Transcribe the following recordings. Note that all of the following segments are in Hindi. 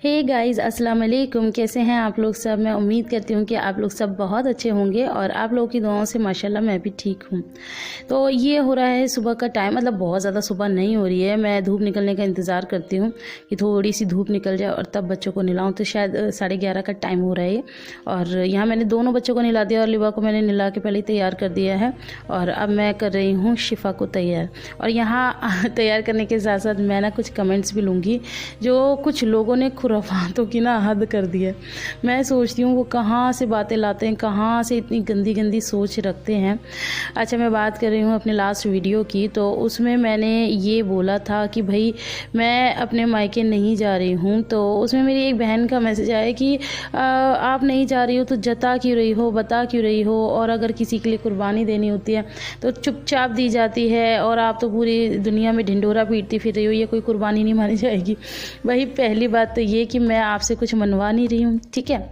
हे गाइस, अस्सलाम वालेकुम। कैसे हैं आप लोग सब। मैं उम्मीद करती हूँ कि आप लोग सब बहुत अच्छे होंगे और आप लोगों की दुआओं से माशाल्लाह मैं भी ठीक हूँ। तो ये हो रहा है सुबह का टाइम, मतलब बहुत ज़्यादा सुबह नहीं हो रही है। मैं धूप निकलने का इंतज़ार करती हूँ कि थोड़ी सी धूप निकल जाए और तब बच्चों को नहलाऊँ। तो शायद 11:30 का टाइम हो रहा है और यहाँ मैंने दोनों बच्चों को नहला दिया और लिबा को मैंने नहला के पहले तैयार कर दिया है और अब मैं कर रही हूँ शिफा को तैयार। और यहाँ तैयार करने के साथ साथ मैं ना कुछ कमेंट्स भी लूँगी जो कुछ लोगों ने खुराफातों की ना हद कर दी है। मैं सोचती हूँ वो कहाँ से बातें लाते हैं, कहाँ से इतनी गंदी गंदी सोच रखते हैं। अच्छा, मैं बात कर रही हूँ अपने लास्ट वीडियो की, तो उसमें मैंने ये बोला था कि भाई मैं अपने मायके नहीं जा रही हूँ। तो उसमें मेरी एक बहन का मैसेज आया कि आप नहीं जा रही हो तो जता क्यों रही हो, बता क्यों रही हो, और अगर किसी के लिए कुर्बानी देनी होती है तो चुपचाप दी जाती है और आप तो पूरी दुनिया में ढिंढोरा पीटती फिर रही हो, ये कोई कुर्बानी नहीं मानी जाएगी। वही पहली बात तो ये कि मैं आपसे कुछ मनवा नहीं रही हूँ, ठीक है।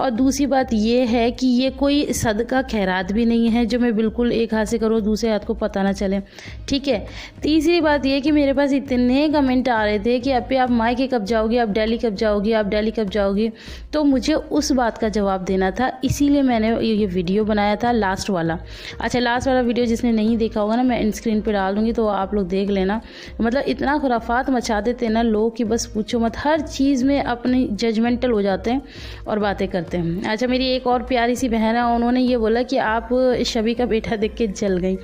और दूसरी बात ये है कि ये कोई सदका खैरात भी नहीं है जो मैं बिल्कुल एक हाथ से करूँ दूसरे हाथ को पता ना चले, ठीक है। तीसरी बात ये कि मेरे पास इतने कमेंट आ रहे थे कि अब आप मायके कब जाओगी, आप दिल्ली कब जाओगी, आप दिल्ली कब जाओगी। तो मुझे उस बात का जवाब देना था, इसीलिए मैंने ये वीडियो बनाया था लास्ट वाला। अच्छा, लास्ट वाला वीडियो जिसने नहीं देखा होगा ना, मैं इन स्क्रीन पर डाल दूँगी तो आप लोग देख लेना। मतलब इतना खुराफात मचा देते ना लोग कि बस पूछो मत। हर चीज़ में अपनी जजमेंटल हो जाते हैं और बातें करते हैं। अच्छा, मेरी एक और प्यारी सी बहन है, उन्होंने ये बोला कि आप शबी का बेटा देख के जल गई।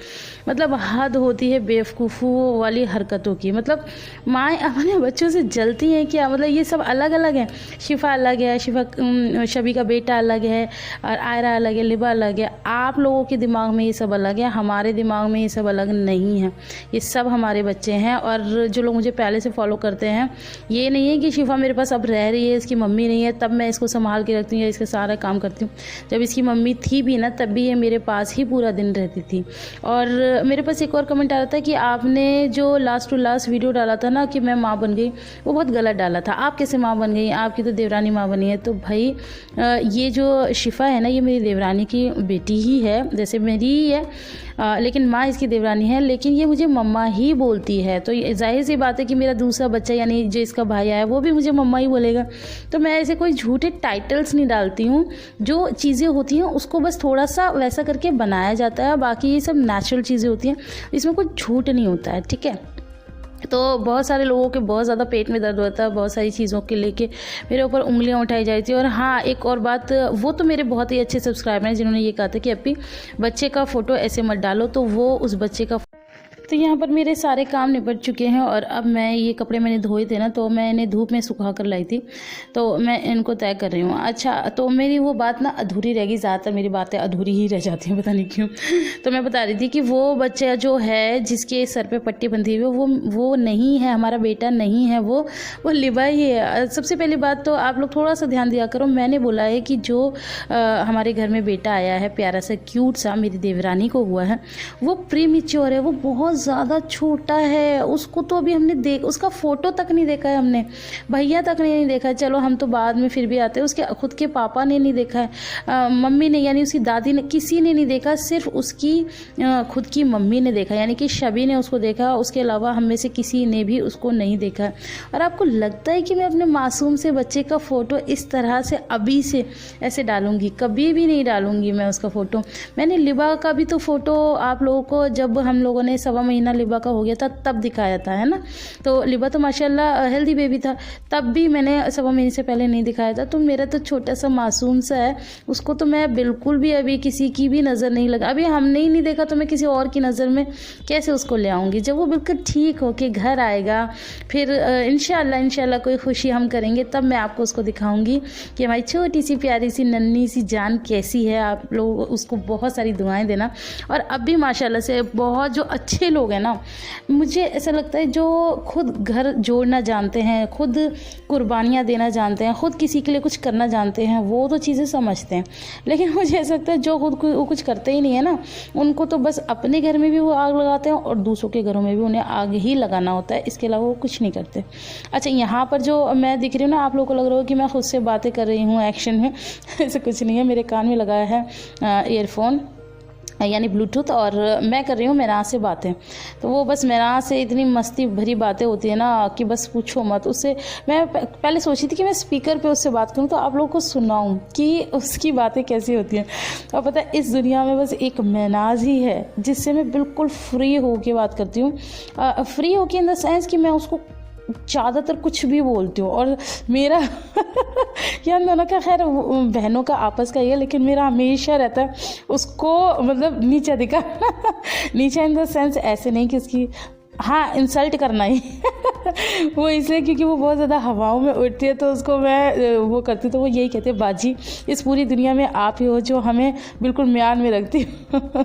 मतलब हद होती है बेवकूफ़ों वाली हरकतों की। मतलब माएँ अपने बच्चों से जलती हैं क्या। मतलब ये सब अलग अलग है। शिफा अलग है, शबी का बेटा अलग है और आयरा अलग है, लिबा अलग है। आप लोगों के दिमाग में ये सब अलग है, हमारे दिमाग में ये सब अलग नहीं है। ये सब हमारे बच्चे हैं। और जो लोग मुझे पहले से फॉलो करते हैं, ये नहीं है कि शिफा मेरे पास अब रह रही है, इसकी मम्मी नहीं है तब मैं इसको संभाल के रखती हूँ या इसका सारा काम करती हूँ। जब इसकी मम्मी थी भी ना तब भी ये मेरे पास ही पूरा दिन रहती थी। और मेरे पास एक और कमेंट आ रहा था कि आपने जो लास्ट टू लास्ट वीडियो डाला था ना कि मैं माँ बन गई, वो बहुत गलत डाला था। आप कैसे माँ बन गई, आपकी तो देवरानी माँ बनी है। तो भाई ये जो शिफा है ना, ये मेरी देवरानी की बेटी ही है, जैसे मेरी ही है, लेकिन माँ इसकी देवरानी है। लेकिन ये मुझे मम्मा ही बोलती है, तो जाहिर सी बात है कि मेरा दूसरा बच्चा यानी जो इसका भाई आया वो भी मुझे मम्मा ही बोलेगा। तो मैं ऐसे कोई झूठे टाइटल्स नहीं डालती हूँ। जो चीज़ें होती हैं उसको बस थोड़ा सा वैसा करके बनाया जाता है, बाकी ये सब नेचुरल चीज़ें होती हैं, इसमें कुछ झूठ नहीं होता है, ठीक है। तो बहुत सारे लोगों के बहुत ज़्यादा पेट में दर्द होता है, बहुत सारी चीज़ों के लेके मेरे ऊपर उंगलियां उठाई जाती थी। और हाँ, एक और बात, वो तो मेरे बहुत ही अच्छे सब्सक्राइबर हैं जिन्होंने ये कहा था कि अभी बच्चे का फ़ोटो ऐसे मत डालो, तो वो उस बच्चे का। तो यहाँ पर मेरे सारे काम निपट चुके हैं और अब मैं ये कपड़े मैंने धोए थे ना, तो मैं इन्हें धूप में सुखा कर लाई थी, तो मैं इनको तय कर रही हूँ। अच्छा, तो मेरी वो बात ना अधूरी रहेगी, ज़्यादातर मेरी बातें अधूरी ही रह जाती हैं, पता नहीं क्यों। तो मैं बता रही थी कि वो बच्चा जो है जिसके सर पे पट्टी बंधी हुई है वो नहीं है, हमारा बेटा नहीं है, वो लिबा ही है। सबसे पहली बात तो आप लोग थोड़ा सा ध्यान दिया करो, मैंने बोला है कि जो हमारे घर में बेटा आया है प्यारा सा क्यूट सा, मेरी देवरानी को हुआ है, वो प्रीमेच्योर है, वो बहुत ज़्यादा छोटा है। उसको तो अभी हमने उसका फ़ोटो तक नहीं देखा है हमने, भैया तक ने नहीं देखा है। चलो हम तो बाद में फिर भी आते हैं, उसके खुद के पापा ने नहीं देखा है, मम्मी ने यानी उसकी दादी ने, किसी ने नहीं देखा, सिर्फ उसकी खुद की मम्मी ने देखा, यानी कि शबी ने उसको देखा। उसके अलावा हम में से किसी ने भी उसको नहीं देखा। और आपको लगता है कि मैं अपने मासूम से बच्चे का फ़ोटो इस तरह से अभी से ऐसे डालूंगी? कभी भी नहीं डालूंगी मैं उसका फ़ोटो। मैंने लिबा का भी तो फ़ोटो आप लोगों को जब हम लोगों ने 1.25 महीना लिबा का हो गया था तब दिखाया था, है ना। तो लिबा तो माशाल्लाह हेल्दी बेबी था, तब भी मैंने 1.25 महीने से पहले नहीं दिखाया था। तो मेरा तो छोटा सा मासूम सा है, उसको तो मैं बिल्कुल भी अभी किसी की भी नज़र नहीं लगा। अभी हमने ही नहीं देखा तो मैं किसी और की नज़र में कैसे उसको ले आऊँगी। जब वो बिल्कुल ठीक हो के घर आएगा फिर इंशाल्लाह कोई खुशी हम करेंगे, तब मैं आपको उसको दिखाऊँगी कि हमारी छोटी सी प्यारी सी नन्ही सी जान कैसी है। आप लोग उसको बहुत सारी दुआएँ देना। और अब भी माशाल्लाह से बहुत जो अच्छे लोग हैं ना, मुझे ऐसा लगता है जो खुद घर जोड़ना जानते हैं, खुद कुर्बानियाँ देना जानते हैं, खुद किसी के लिए कुछ करना जानते हैं, वो तो चीज़ें समझते हैं। लेकिन मुझे ऐसा लगता है जो खुद को कुछ करते ही नहीं है ना, उनको तो बस अपने घर में भी वो आग लगाते हैं और दूसरों के घरों में भी उन्हें आग ही लगाना होता है, इसके अलावा वो कुछ नहीं करते। अच्छा, यहाँ पर जो मैं दिख रही हूँ ना, आप लोगों को लग रहा हो कि मैं खुद से बातें कर रही हूँ एक्शन में। ऐसा कुछ नहीं है, मेरे कान में लगाया है ईयरफोन। यानी ब्लूटूथ, और मैं कर रही हूँ मेरा से बातें। तो वो बस मेरा से इतनी मस्ती भरी बातें होती है ना कि बस पूछो मत। उससे मैं पहले सोची थी कि मैं स्पीकर पे उससे बात करूँ तो आप लोगों को सुनाऊँ कि उसकी बातें कैसी होती हैं। और पता है इस दुनिया में बस एक महनाज ही है जिससे मैं बिल्कुल फ्री होके बात करती हूँ। फ्री होके इन द सेंस कि मैं उसको ज़्यादातर कुछ भी बोलती हूँ। और मेरा या दोनों का खैर बहनों का आपस का ही है, लेकिन मेरा हमेशा रहता है उसको मतलब नीचा दिखा नीचा इन द सेंस ऐसे नहीं कि उसकी हाँ इंसल्ट करना ही वो इसलिए क्योंकि वो बहुत ज़्यादा हवाओं में उड़ती है, तो उसको मैं वो करती, तो वो यही कहते हैं बाजी इस पूरी दुनिया में आप ही हो जो हमें बिल्कुल म्यान में रखती हो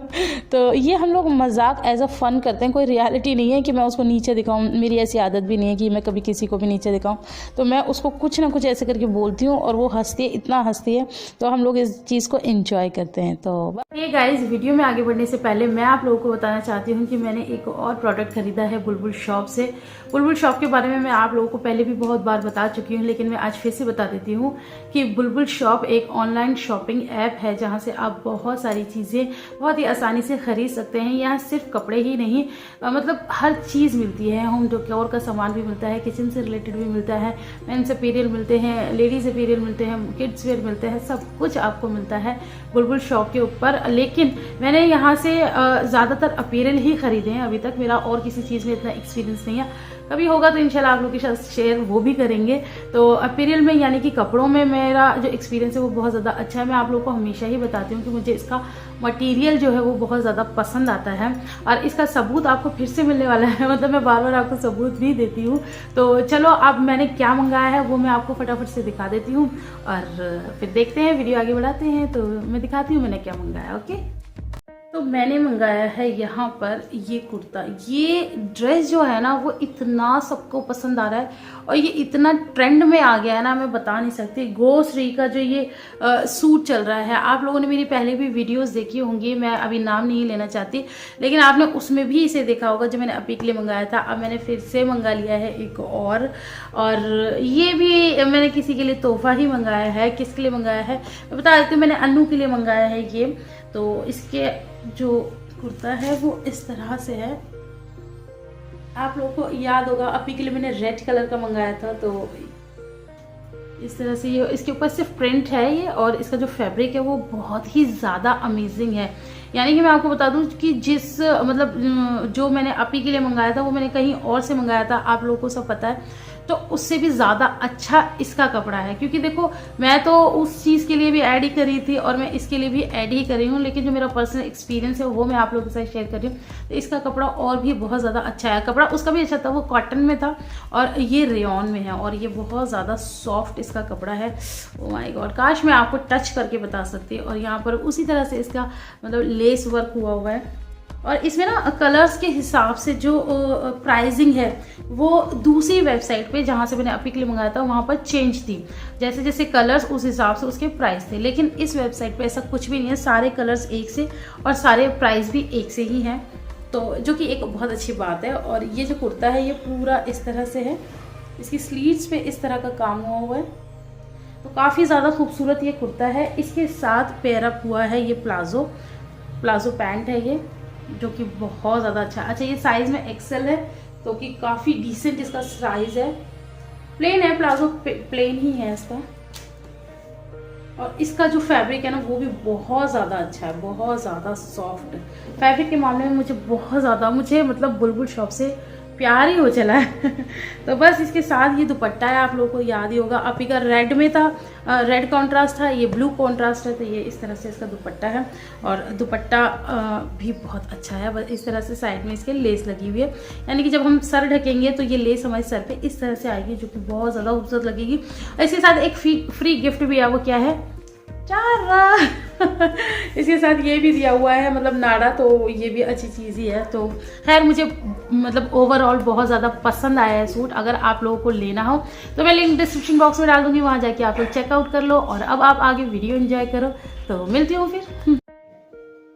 तो ये हम लोग मजाक एज अ फ़न करते हैं, कोई रियलिटी नहीं है कि मैं उसको नीचे दिखाऊं। मेरी ऐसी आदत भी नहीं है कि मैं कभी किसी को भी नीचे दिखाऊं। तो मैं उसको कुछ ना कुछ ऐसे करके बोलती हूँ और वो हंसती है, इतना हंसती है, तो हम लोग इस चीज़ को एंजॉय करते हैं। तो ये गाइस, वीडियो में आगे बढ़ने से पहले मैं आप लोगों को बताना चाहती हूँ कि मैंने एक और प्रोडक्ट खरीदा है बुलबुल शॉप से। बुलबुल शॉप के बारे में मैं आप लोगों को पहले भी बहुत बार बता चुकी हूँ, लेकिन मैं आज फिर से बता देती हूँ कि बुलबुल शॉप एक ऑनलाइन शॉपिंग ऐप है जहाँ से आप बहुत सारी चीज़ें बहुत ही आसानी से खरीद सकते हैं। यहाँ सिर्फ कपड़े ही नहीं मतलब हर चीज़ मिलती है। होम डेकोर का सामान भी मिलता है, किचन से रिलेटेड भी मिलता है, मेंस अपीरियल मिलते हैं, लेडीज़ अपीरियल मिलते हैं, किड्स वेयर मिलते हैं, सब कुछ आपको मिलता है बुलबुल शॉप के ऊपर। लेकिन मैंने यहाँ से ज़्यादातर अपीरियल ही खरीदे हैं अभी तक। मेरा और किसी चीज़ में इतना एक्सपीरियंस नहीं है, कभी होगा तो इंशाल्लाह आप लोग के साथ शेयर वो भी करेंगे। तो अपीरियल में यानी कि कपड़ों में मेरा जो एक्सपीरियंस है वो बहुत ज़्यादा अच्छा है। मैं आप लोगों को हमेशा ही बताती हूँ कि मुझे इसका मटेरियल जो है वो बहुत ज़्यादा पसंद आता है, और इसका सबूत आपको फिर से मिलने वाला है। मतलब मैं बार बार आपको सबूत भी देती हूँ। तो चलो अब मैंने क्या मंगाया है वो मैं आपको फटाफट से दिखा देती हूँ, और फिर देखते हैं, वीडियो आगे बढ़ाते हैं। तो मैं दिखाती हूँ मैंने क्या मंगाया। ओके, तो मैंने मंगाया है यहाँ पर ये कुर्ता। ये ड्रेस जो है ना वो इतना सबको पसंद आ रहा है और ये इतना ट्रेंड में आ गया है ना, मैं बता नहीं सकती। ग्रोसरी का जो ये सूट चल रहा है, आप लोगों ने मेरी पहले भी वीडियोस देखी होंगी, मैं अभी नाम नहीं लेना चाहती, लेकिन आपने उसमें भी इसे देखा होगा जो मैंने अभी के लिए मंगाया था। अब मैंने फिर से मंगा लिया है एक और ये भी मैंने किसी के लिए तोहफा ही मंगाया है। किसके लिए मंगाया है मैं बता देती हूँ, मैंने अन्नू के लिए मंगाया है ये। तो इसके जो कुर्ता है वो इस तरह से है, आप लोगों को याद होगा अभी के लिए मैंने रेड कलर का मंगाया था। तो इस तरह से ये इसके ऊपर सिर्फ प्रिंट है ये, और इसका जो फैब्रिक है वो बहुत ही ज़्यादा अमेजिंग है। यानी कि मैं आपको बता दूं कि जिस मतलब जो मैंने अपी के लिए मंगाया था वो मैंने कहीं और से मंगाया था, आप लोगों को सब पता है, तो उससे भी ज़्यादा अच्छा इसका कपड़ा है। क्योंकि देखो मैं तो उस चीज़ के लिए भी ऐड ही करी थी और मैं इसके लिए भी ऐड ही करी हूँ, लेकिन जो मेरा पर्सनल एक्सपीरियंस है वो मैं आप लोगों के साथ शेयर कर रही हूँ। तो इसका कपड़ा और भी बहुत ज़्यादा अच्छा है। कपड़ा उसका भी अच्छा था, वो कॉटन में था और ये रेयॉन में है, और ये बहुत ज़्यादा सॉफ्ट इसका कपड़ा है। ओ माय गॉड, काश मैं आपको टच करके बता सकती। और यहाँ पर उसी तरह से इसका मतलब लेस वर्क हुआ है, और इसमें ना कलर्स के हिसाब से जो प्राइसिंग है वो दूसरी वेबसाइट पे जहाँ से मैंने अपी के लिए मंगाया था वहाँ पर चेंज थी। जैसे जैसे कलर्स उस हिसाब से उसके प्राइस थे, लेकिन इस वेबसाइट पे ऐसा कुछ भी नहीं है। सारे कलर्स एक से और सारे प्राइस भी एक से ही हैं, तो जो कि एक बहुत अच्छी बात है। और ये जो कुर्ता है ये पूरा इस तरह से है, इसकी स्लीव्स पे इस तरह का काम हुआ है, तो काफ़ी ज़्यादा खूबसूरत ये कुर्ता है। इसके साथ पेयरअप हुआ है ये प्लाजो पैंट है ये, जो कि बहुत ज़्यादा अच्छा। ये साइज़ में एक्सेल है, तो कि काफ़ी डिसेंट इसका साइज़ है। प्लेन है, प्लाजो प्लेन ही है इसका, और इसका जो फैब्रिक है ना वो भी बहुत ज़्यादा अच्छा है, बहुत ज़्यादा सॉफ्ट। फैब्रिक के मामले में मुझे मतलब बुलबुल शॉप से प्यार ही हो चला है तो बस इसके साथ ये दुपट्टा है, आप लोगों को याद ही होगा अपी का रेड में था, रेड कॉन्ट्रास्ट था, ये ब्लू कॉन्ट्रास्ट है। तो ये इस तरह से इसका दुपट्टा है, और दुपट्टा भी बहुत अच्छा है। बस इस तरह से साइड में इसके लेस लगी हुई है, यानी कि जब हम सर ढकेंगे तो ये लेस हमारे सर पे इस तरह से आएगी, जो कि बहुत ज़्यादा खूबसूरत लगेगी। और इसके साथ एक फ्री गिफ्ट भी है, वो क्या है, चारा इसके साथ ये भी दिया हुआ है, मतलब नाड़ा, तो ये भी अच्छी चीज़ ही है। तो खैर मुझे मतलब ओवरऑल बहुत ज़्यादा पसंद आया है सूट। अगर आप लोगों को लेना हो तो मैं लिंक डिस्क्रिप्शन बॉक्स में डाल दूंगी, वहाँ जाके आप लोग चेकआउट कर लो, और अब आप आगे वीडियो एंजॉय करो। तो मिलती हूँ फिर।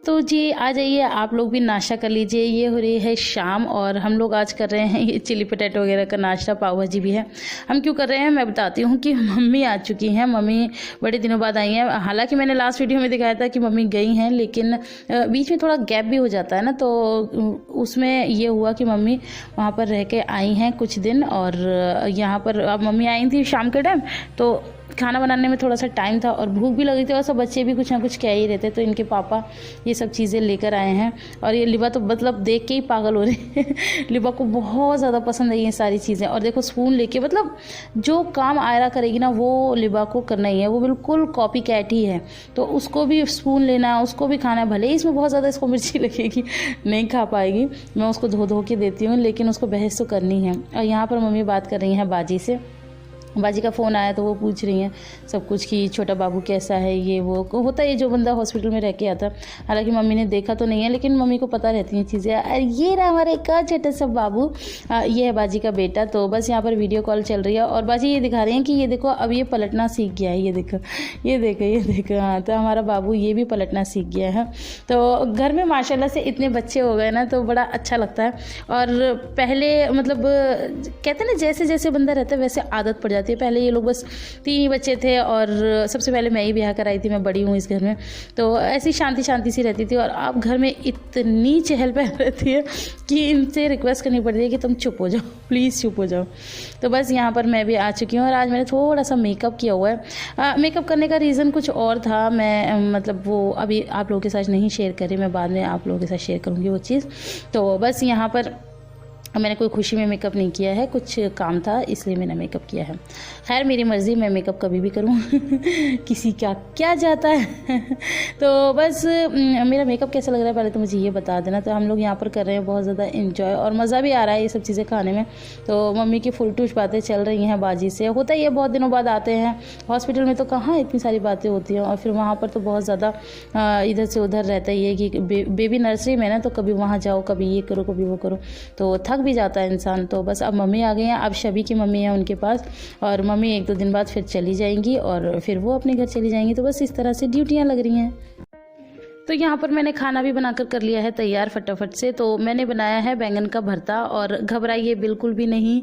तो जी आ जाइए, आप लोग भी नाश्ता कर लीजिए। ये हो रही है शाम और हम लोग आज कर रहे हैं ये चिली पोटैटो वगैरह का नाश्ता, पाव भाजी भी है। हम क्यों कर रहे हैं मैं बताती हूँ कि मम्मी आ चुकी हैं। मम्मी बड़े दिनों बाद आई हैं। हालांकि मैंने लास्ट वीडियो में दिखाया था कि मम्मी गई हैं, लेकिन बीच में थोड़ा गैप भी हो जाता है ना, तो उसमें ये हुआ कि मम्मी वहाँ पर रह के आई हैं कुछ दिन। और यहाँ पर अब मम्मी आई थी शाम के टाइम, तो खाना बनाने में थोड़ा सा टाइम था और भूख भी लगी थी और सब बच्चे भी कुछ ना कुछ कह ही रहते, तो इनके पापा ये सब चीज़ें लेकर आए हैं। और ये लिबा तो मतलब देख के ही पागल हो रही है। लिबा को बहुत ज़्यादा पसंद है ये सारी चीज़ें। और देखो स्पून लेके, मतलब जो काम आयरा करेगी ना वो लिबा को करना ही है। वो बिल्कुल कॉपी कैट ही है, तो उसको भी स्पून लेना है, उसको भी खाना है। भले ही इसमें बहुत ज़्यादा इसको मिर्ची लगेगी, नहीं खा पाएगी, मैं उसको धो धो के देती हूँ, लेकिन उसको बहस तो करनी है। और यहाँ पर मम्मी बात कर रही हैं बाजी से। बाजी का फ़ोन आया तो वो पूछ रही हैं सब कुछ कि छोटा बाबू कैसा है, ये वो होता है जो बंदा हॉस्पिटल में रह के आता। हालांकि मम्मी ने देखा तो नहीं है, लेकिन मम्मी को पता रहती हैं चीज़ें। अरे ये रहा हमारे का छोटा सा बाबू, ये है बाजी का बेटा। तो बस यहाँ पर वीडियो कॉल चल रही है और बाजी ये दिखा रही हैं कि ये देखो अब ये पलटना सीख गया है, ये देखो ये देखो ये देखो। हाँ, तो हमारा बाबू ये भी पलटना सीख गया है। तो घर में माशाल्लाह से इतने बच्चे हो गए ना, तो बड़ा अच्छा लगता है। और पहले मतलब कहते हैं ना, जैसे जैसे बंदा रहता है वैसे आदत पड़ जाती है। पहले ये लोग बस 3 ही बच्चे थे और सबसे पहले मैं ही ब्याह कराई थी, मैं बड़ी हूँ इस घर में, तो ऐसी शांति शांति सी रहती थी। और अब घर में इतनी चहल पहल रहती है कि इनसे रिक्वेस्ट करनी पड़ती है कि तुम चुप हो जाओ, प्लीज़ चुप हो जाओ। तो बस यहाँ पर मैं भी आ चुकी हूँ और आज मैंने थोड़ा सा मेकअप किया हुआ है। मेकअप करने का रीज़न कुछ और था, मैं मतलब वो अभी आप लोगों के साथ नहीं शेयर करी, मैं बाद में आप लोगों के साथ शेयर करूँगी वो चीज़। तो बस यहाँ पर मैंने कोई खुशी में मेकअप नहीं किया है, कुछ काम था इसलिए मैंने मेकअप किया है। खैर मेरी मर्ज़ी, मैं मेकअप कभी भी करूँ किसी का क्या जाता है। तो बस मेरा मेकअप कैसा लग रहा है पहले तो मुझे ये बता देना। तो हम लोग यहाँ पर कर रहे हैं बहुत ज़्यादा इंजॉय और मज़ा भी आ रहा है ये सब चीज़ें खाने में। तो मम्मी की फुल टूच बातें चल रही हैं बाजी से। होता ही है, बहुत दिनों बाद आते हैं हॉस्पिटल में तो कहाँ इतनी सारी बातें होती हैं। और फिर वहाँ पर तो बहुत ज़्यादा इधर से उधर रहता ही है कि बेबी नर्सरी में ना, तो कभी वहाँ जाओ, कभी ये करो, कभी वो करो, तो थक भी जाता है इंसान। तो बस अब मम्मी आ गई हैं, अब शबी की मम्मी है उनके पास, और मम्मी 1-2 दिन बाद फिर चली जाएंगी और फिर वो अपने घर चली जाएंगी। तो बस इस तरह से ड्यूटियाँ लग रही हैं। तो यहाँ पर मैंने खाना भी बनाकर कर लिया है तैयार फटाफट से। तो मैंने बनाया है बैंगन का भरता, और घबराइए बिल्कुल भी नहीं,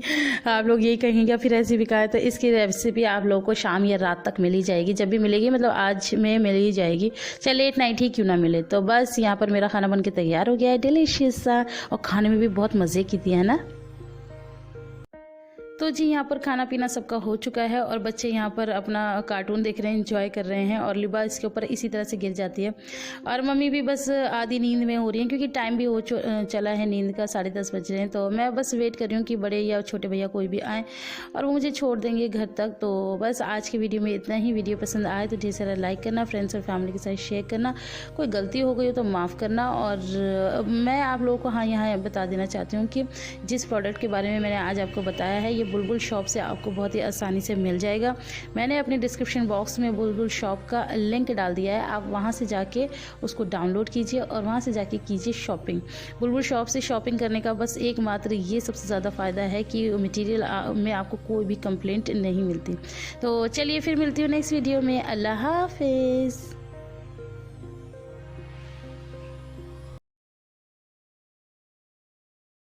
आप लोग यही कहेंगे फिर रेसिपी का है, तो इसकी रेसिपी आप लोगों को शाम या रात तक मिल ही जाएगी। जब भी मिलेगी मतलब आज में मिल ही जाएगी, चाहे लेट नाइट ही क्यों ना मिले। तो बस यहाँ पर मेरा खाना बन के तैयार हो गया है, डिलीशियस सा, और खाने में भी बहुत मज़े की थी, है ना। तो जी यहाँ पर खाना पीना सबका हो चुका है और बच्चे यहाँ पर अपना कार्टून देख रहे हैं, एंजॉय कर रहे हैं, और लिबा इसके ऊपर इसी तरह से गिर जाती है। और मम्मी भी बस आधी नींद में हो रही हैं, क्योंकि टाइम भी हो चला है नींद का, 10:30 बज रहे हैं। तो मैं बस वेट कर रही हूँ कि बड़े या छोटे भैया कोई भी आए और वो मुझे छोड़ देंगे घर तक। तो बस आज की वीडियो में इतना ही। वीडियो पसंद आए तो ढेर सारा लाइक करना, फ्रेंड्स और फैमिली के साथ शेयर करना, कोई गलती हो गई हो तो माफ़ करना। और मैं आप लोगों को हाँ यहाँ बता देना चाहती हूँ कि जिस प्रोडक्ट के बारे में मैंने आज आपको बताया है, ये बुलबुल शॉप से आपको बहुत ही आसानी से मिल जाएगा। मैंने अपने डिस्क्रिप्शन बॉक्स में बुलबुल शॉप का लिंक डाल दिया है, आप वहां से जाके उसको डाउनलोड कीजिए और वहां से जाके कीजिए शॉपिंग। बुलबुल शॉप से शॉपिंग करने का बस एकमात्र ये सबसे ज़्यादा फ़ायदा है कि मटेरियल में आपको कोई भी कंप्लेंट नहीं मिलती। तो चलिए फिर मिलती हूँ नेक्स्ट वीडियो में। अल्लाह हाफिज़।